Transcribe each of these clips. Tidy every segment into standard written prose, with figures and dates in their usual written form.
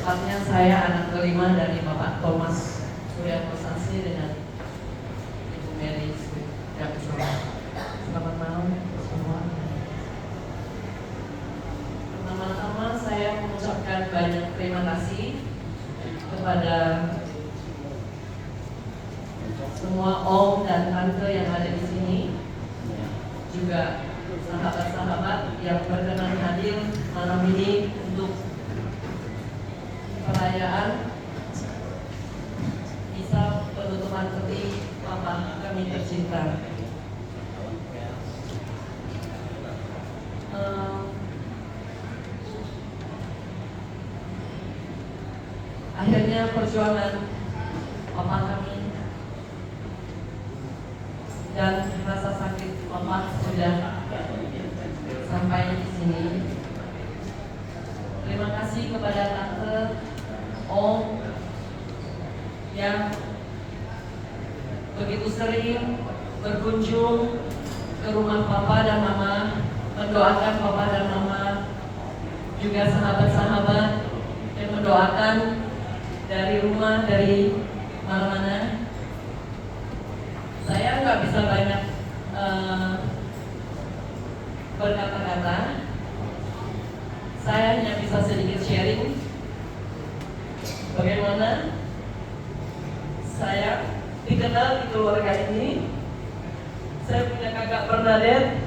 Tepatnya saya anak kelima dari Bapak Thomas Surya Kosasi dengan Ibu Mary Surya. Selamat malam semua. Pertama-tama saya mengucapkan banyak terima kasih kepada semua om dan tante yang ada di sini, juga sahabat-sahabat yang berkenan hadir malam ini untuk perayaan misa penutupan peti Papa kami tercinta. Akhirnya perjuangan Papa kami dan rasa sakit Papa sudah sampai di sini. Terima kasih kepada tante, om yang begitu sering berkunjung ke rumah Papa dan Mama, mendoakan Papa dan Mama, juga sahabat-sahabat yang mendoakan dari rumah, dari mana-mana. Saya nggak bisa banyak berkata-kata. Saya hanya bisa sedikit sharing bagaimana saya dikenal di keluarga ini. Saya punya kakak Bernadette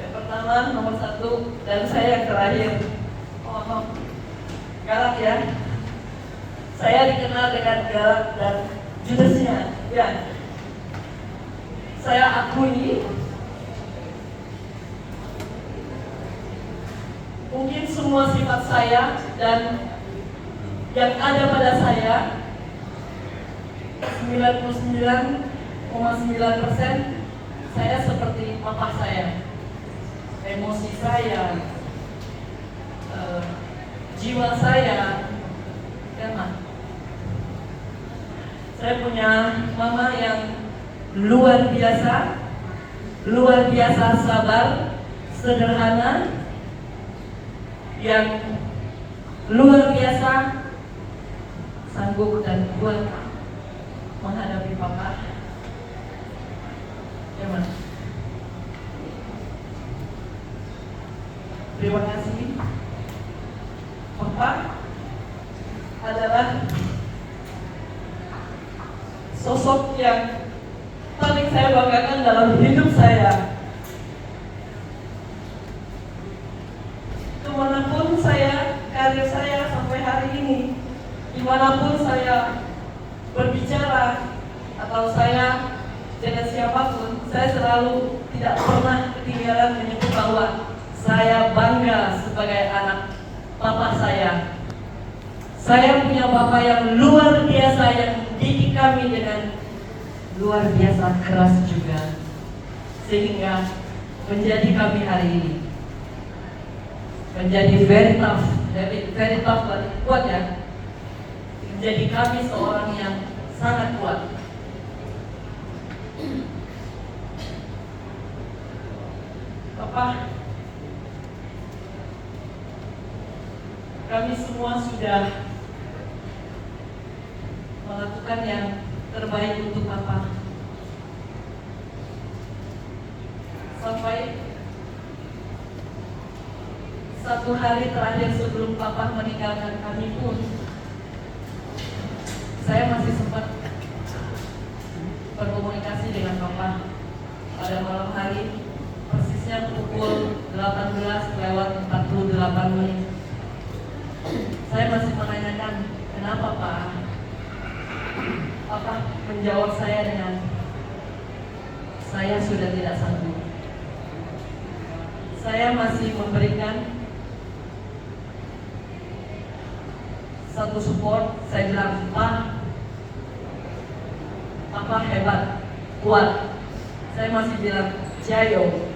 yang pertama, nomor 1, dan saya yang terakhir. Galak ya. Saya dikenal dengan galak dan judesnya. Ya, saya akui mungkin semua sifat saya dan yang ada pada saya 99,9% saya seperti papa saya. Emosi saya, jiwa saya, saya punya mama yang luar biasa sabar, sederhana, yang luar biasa sanggup dan kuat menghadapi papa. Terima kasih. Papa adalah sosok yang paling saya banggakan dalam hidup saya. Kemanapun saya, karir saya sampai hari ini, dimanapun saya berbicara atau saya dengan siapapun, saya selalu tidak pernah ketinggalan menyebut bahwa saya bangga sebagai anak papa saya. Saya punya papa yang luar biasa, yang didik kami dengan luar biasa keras juga, sehingga menjadi kami hari ini menjadi very tough kuat ya. Menjadi kami seorang yang sangat kuat. Papa, kami semua sudah melakukan yang terbaik untuk Papa. Sampai satu hari terakhir sebelum Papa meninggalkan kami pun, saya masih sempat berkomunikasi dengan Papa pada malam hari, persisnya pukul 18:48. Saya masih menanyakan, kenapa Pak? Papa menjawab saya dengan, saya sudah tidak sanggup. Saya masih memberikan satu support. Saya bilang, Pak, Papa hebat, kuat. Saya masih bilang, Jayo,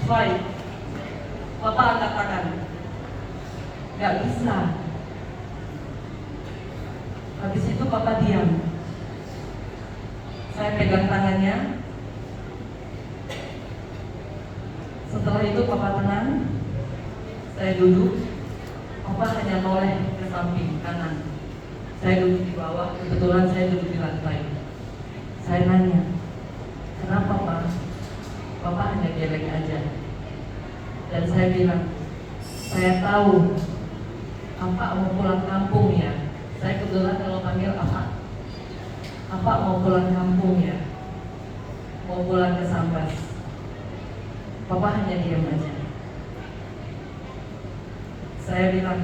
fight. Papa angkat tangan, gak bisa. Habis itu Papa diam. Saya pegang tangannya. Setelah itu Papa tenang. Saya duduk, Papa hanya noleh ke samping kanan. Saya duduk di bawah, kebetulan saya duduk di lantai. Saya nanya, kenapa Pak? Papa hanya geleng aja. Dan saya bilang, saya tahu Papa mau pulang kampung ya. Saya kebetulan kalau panggil Papa mau pulang kampung ya, mau pulang ke Sambas. Papa hanya diam aja. Saya bilang,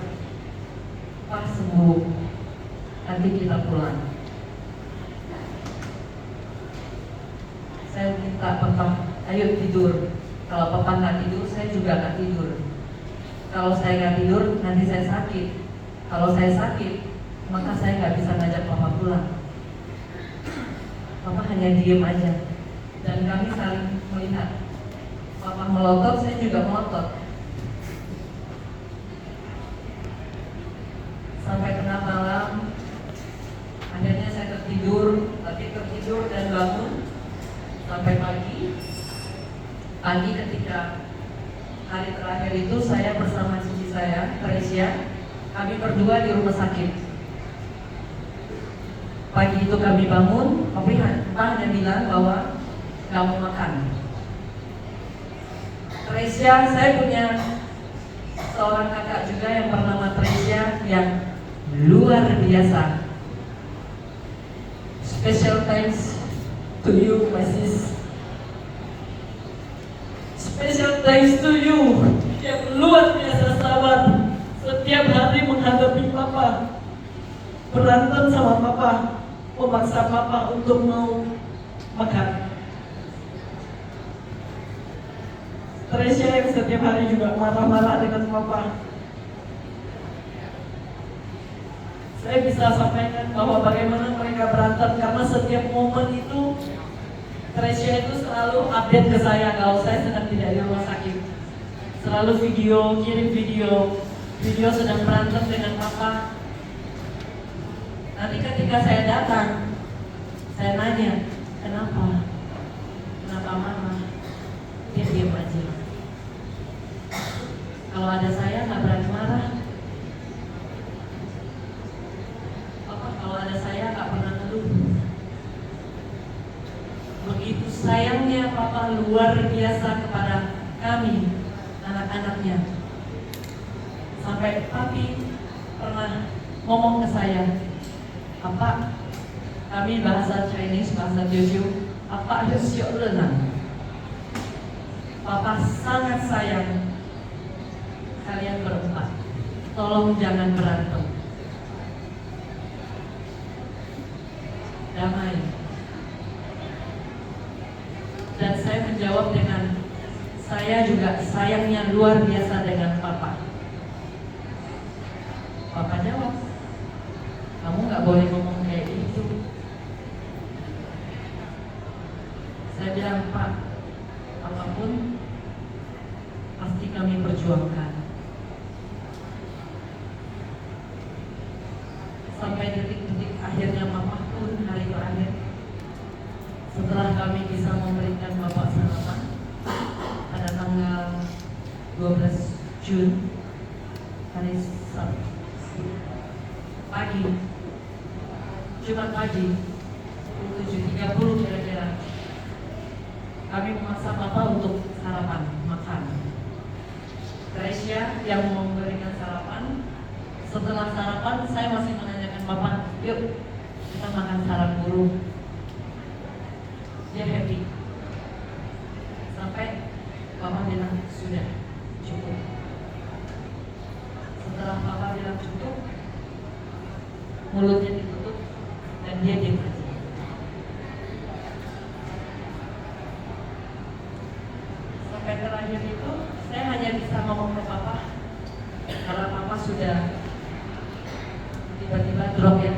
Pak sembuh, nanti kita pulang. Saya minta Papa, ayo tidur. Kalau Papa nggak tidur, saya juga nggak tidur. Kalau saya nggak tidur, nanti saya sakit. Kalau saya sakit, maka saya nggak bisa ngajak Papa pulang. Papa hanya diem aja. Dan kami saling melihat. Papa melotot, saya juga melotot. Sampai tengah malam, akhirnya saya tertidur dan bangun sampai pagi. Pagi ketika hari terakhir itu saya bersama cici saya, Teresia, kami berdua di rumah sakit. Pagi itu kami bangun, tapi Pak hanya bilang bahwa nggak mau makan. Teresia, saya punya seorang kakak juga yang bernama Teresia yang luar biasa. Special thanks to you, my sis. Special thanks to you yang luar biasa sabar. Setiap hari menghadapi Papa, berantem sama Papa, memaksa Papa untuk mau makan. Teresia yang setiap hari juga marah-marah dengan Papa. Saya bisa sampaikan bahwa bagaimana mereka berantem karena setiap momen itu Teresia itu selalu update ke saya kalau saya sedang tidak di rumah sakit. Selalu kirim video sedang berantem dengan Papa. Nanti ketika saya datang, saya nanya, kenapa marah? Dia diam aja. Kalau ada saya nggak berani marah. Kalau ada saya nggak pernah ngeluh. Begitu sayangnya Papa luar biasa kepada kami, anak-anaknya. Sampai Papi pernah ngomong ke saya, Papa, kami bahasa Chinese, bahasa Teochew, Papa harus renang. Papa sangat sayang kalian berempat. Tolong jangan berantem. Damai. Dan saya menjawab dengan, saya juga sayangnya luar biasa dengan Papa. Papa jawab, kamu nggak boleh ngomong kayak gitu. Saya bilang, Pak, apapun pasti kami perjuangkan. Sampai detik-detik akhirnya Papa pun hari terakhir, setelah kami bisa memberikan Bapak sarapan pada tanggal 12 Jun, hari Sabtu pagi, Jumat pagi, 7.30 kira-kira, kami memaksa Bapak untuk sarapan, makan. Teresia yang memberikan sarapan. Setelah sarapan, saya masih menanyakan Bapak, yuk kita makan sarap burung. Dia happy. Sampai Bapak bilang, sudah, cukup. Setelah Bapak bilang cukup, mulutnya ditutup dan dia diam aja. Sampai terakhir itu, saya hanya bisa ngomong ke Papa, karena Papa sudah tiba-tiba drop ya.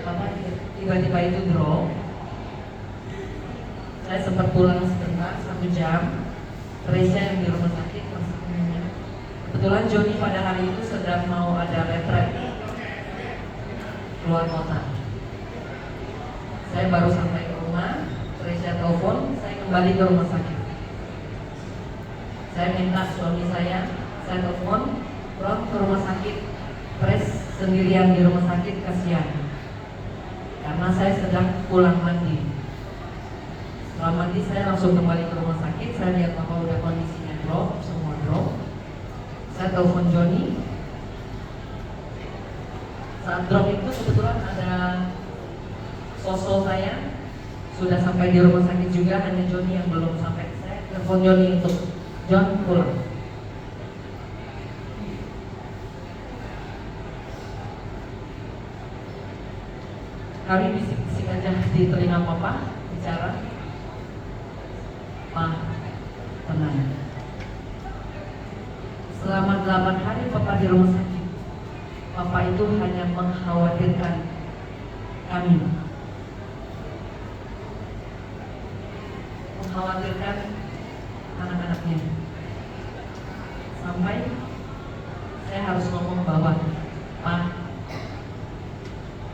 Papa tiba-tiba itu drop. Saya sempat pulang sebentar, 1 jam. Teresia yang di rumah sakit masih punya. Kebetulan Joni pada hari itu sedang mau ada retret keluar kota. Saya baru sampai ke rumah, Teresia telepon, saya kembali ke rumah sakit. Saya minta suami saya saya telepon, pulang ke rumah sakit, Pres sendirian di rumah sakit, kasihan. Karena saya sedang pulang mandi. Setelah mandi saya langsung kembali ke rumah sakit, saya lihat Papa udah kondisinya drop, semua drop. Saya telepon Joni. Saat drop itu kebetulan ada sosok saya sudah sampai di rumah sakit juga, hanya Joni yang belum sampai. Saya telepon Joni untuk John pulang. Kami bisik-bisik aja di telinga Papa, bicara, "Ma, tenang. Selama 8 hari Papa di rumah sakit, Papa itu hanya mengkhawatirkan kami, mengkhawatirkan anak-anaknya. Sampai saya harus ngomong bahwa, Ma,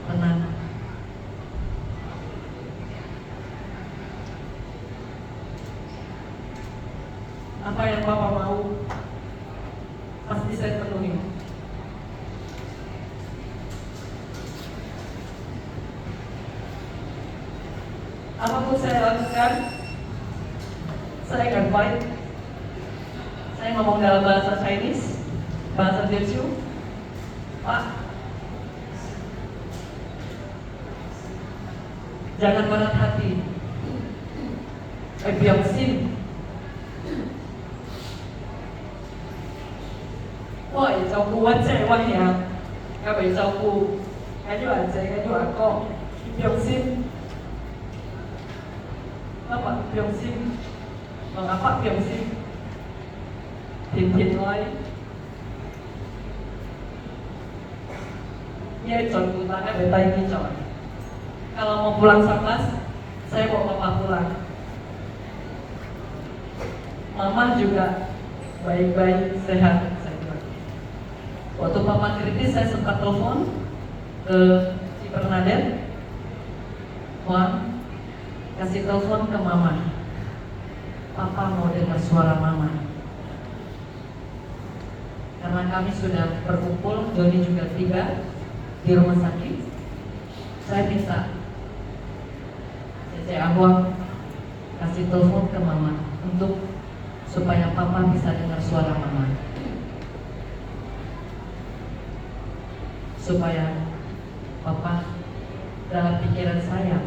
tenang. Apa yang Bapak mau pasti saya penuhi. Apapun saya lakukan, saya akan fight. Saya ngomong dalam bahasa Chinese, bahasa Teochew. Pak, jangan berat hati. Biang Sim. Tôi phải 照顧溫姐溫呀，又被照顧緊要人姐緊要阿哥，用先，乜物用先，同阿北用先，甜甜愛，ia contohnya beta ini coy. Kalau mau pulang Sabas, saya bawa Papa pulang. Mama juga baik-baik, sehat. Waktu Papa kritis, saya sempat telepon ke si Bernadette, Juan, kasih telepon ke Mama. Papa mau dengar suara Mama. Karena kami sudah berkumpul, Joni juga tiba di rumah sakit. Saya minta Cece Ahwang kasih telepon ke Mama untuk supaya Papa bisa dengar suara Mama, supaya Papa, dalam pikiran saya,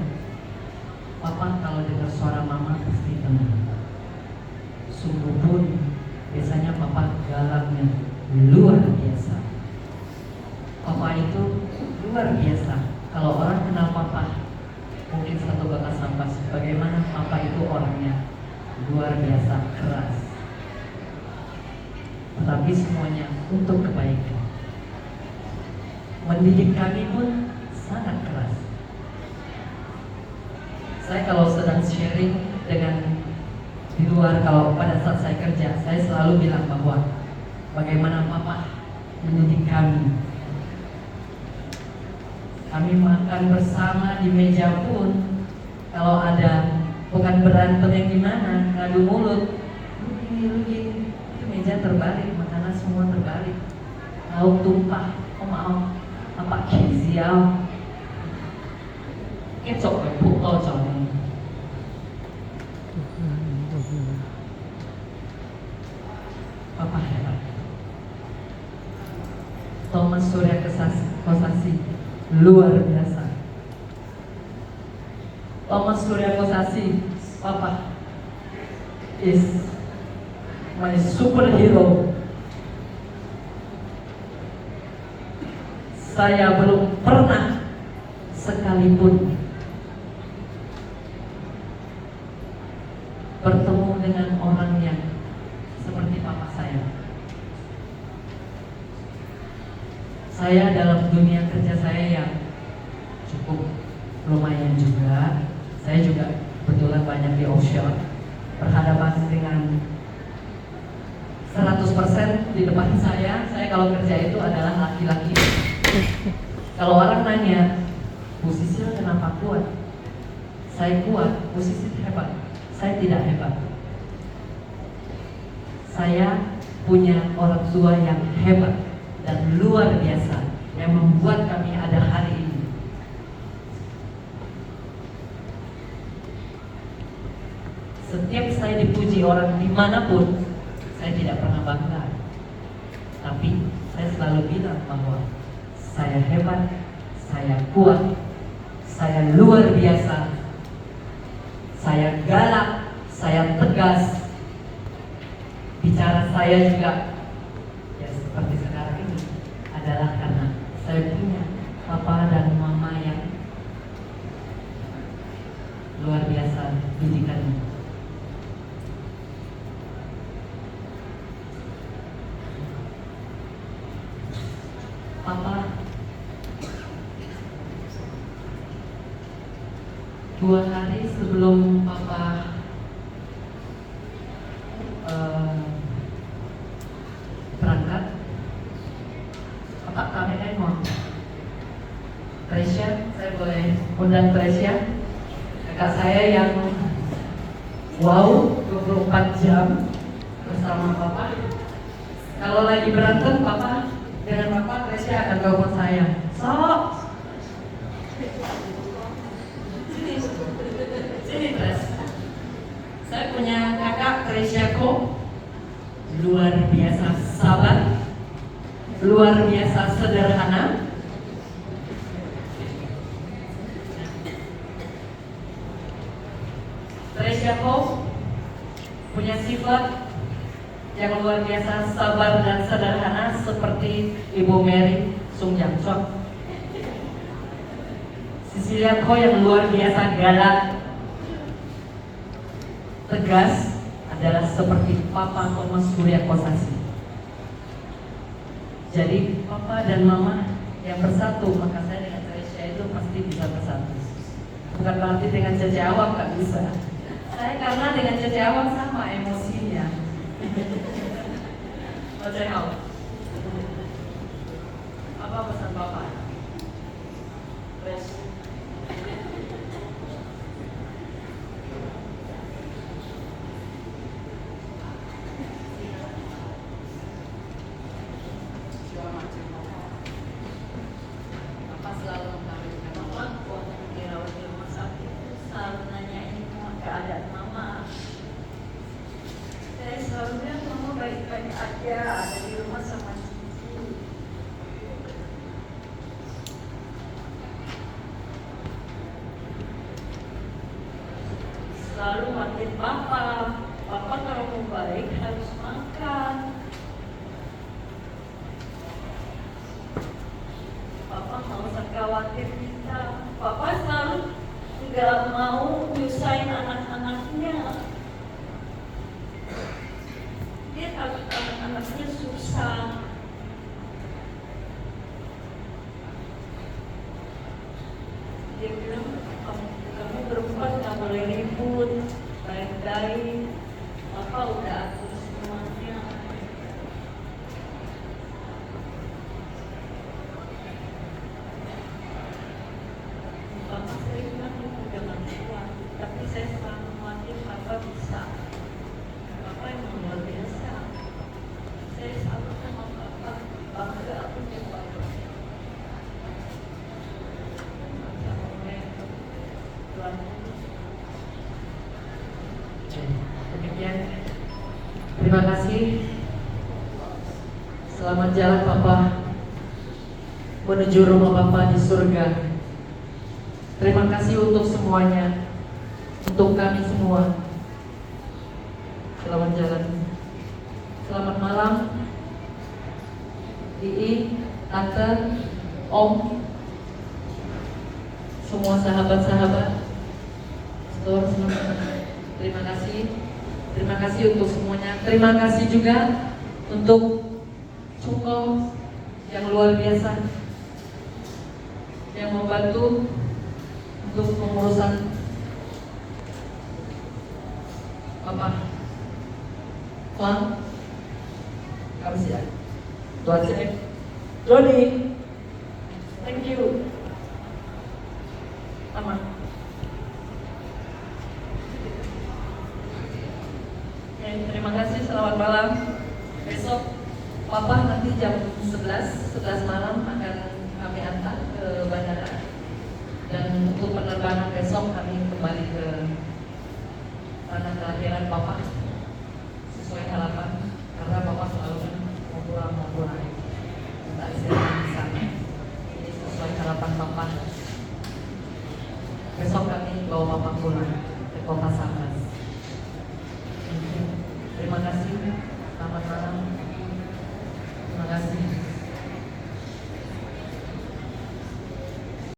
Papa kalau dengar suara Mama pasti tenang. Sungguh pun biasanya Papa galaknya luar biasa. Papa itu luar biasa. Kalau orang kenal Papa mungkin satu kata sampas, bagaimana Papa itu orangnya luar biasa keras, tetapi semuanya untuk kebaikan. Mendidik kami pun sangat keras. Saya kalau sedang sharing dengan di luar, kalau pada saat saya kerja, saya selalu bilang bahwa bagaimana Papa mendidik kami. Kami makan bersama di meja pun, kalau ada bukan berantem yang gimana, ngadu mulut, lu gini, itu meja terbalik, makanan semua terbalik, lauk tumpah, oh maaf, apa kiziao, kecok pukul jauh. Papa hebat. Thomas Surya Kosasi luar biasa. Thomas Surya Kosasi, Papa is my superhero. Saya belum pernah sekalipun bertemu dengan orang yang seperti Papa saya. Saya dalam dunia kerja saya yang cukup lumayan juga, saya juga kebetulan banyak di offshore, berhadapan dengan 100% di depan saya kalau kerja itu adalah laki-laki. Kalau orang nanya, Bu Sisil kenapa kuat? Saya kuat, Bu Sisil hebat. Saya tidak hebat. Saya punya orang tua yang hebat dan luar biasa yang membuat kami ada hari ini. Setiap saya dipuji orang dimanapun, saya tidak pernah bangga. Tapi saya selalu bilang bahwa saya hebat, saya kuat, saya luar biasa, saya galak, saya tegas. Bicara saya juga ya seperti sekarang ini adalah karena saya punya papa dan mama yang luar biasa didikannya. Papa 2 hari sebelum papa berangkat, papa kami mau Tresya, saya boleh undang Tresya, kakak saya yang wow 24 jam bersama papa. Kalau lagi berantem papa dengan papa, Tresya akan telepon saya. Sok, sini Tres. Saya punya kakak Tresya kok luar biasa sabar, luar biasa sederhana. Tresya kok punya sifat yang luar biasa sabar dan sederhana seperti Ibu Mary Sung Jang Sok. Cecilia Ko yang luar biasa galak, tegas adalah seperti Papa Thomas Surya Kosasi. Jadi Papa dan Mama yang bersatu, maka saya dengan Tresya itu pasti bisa bersatu. Bukan berarti dengan Cece Awang gak bisa. Saya karena dengan Cece Awang sama emosinya. Cece Awang, apa pesan Papa? Tres. Papa selalu mengkabarkan Mama waktu dirawat di rumah sakit, selalu nanyain keadaan Mama. Saya selalu bilang Mama baik-baik aja, ada di rumah sama Cici. Selalu makin Papa kalau mau baik harus makan. Papa nggak usah khawatir kita. Papa selalu nggak mau nyusahin anak-anaknya. Dia takut anak-anaknya susah. Dia bilang kamu berempat nggak boleh ribut, baik-baik. Papa udah atur semuanya. Papa sering bilang itu jangan kuat, tapi saya selalu khawatir Papa bisa. Papa emang luar biasa. Saya selalu sama Papa, bangga punya Papa. Demikian. Terima kasih. Selamat jalan Papa menuju rumah Papa di surga. Terima kasih untuk semuanya, untuk kami semua. Selamat jalan. Selamat malam, Ii, Tante, Om, semua sahabat-sahabat. Terima kasih. Terima kasih untuk semuanya. Terima kasih juga untuk Cungko yang luar biasa yang membantu untuk pengurusan Papa. Tuan, kamu siap. Tuan Chef, Johnny, thank you. Aman. Terima kasih, selamat malam. besok Papa nanti jam 11 malam akan kami antar ke bandara. Dan untuk penerbangan besok kami kembali ke tanah kelahiran Bapak sesuai harapan, karena Bapak selalu kan mau pulang minta istirahat di sana. Jadi sesuai harapan Bapak, besok kami bawa Bapak pulang ke Kota Sabar.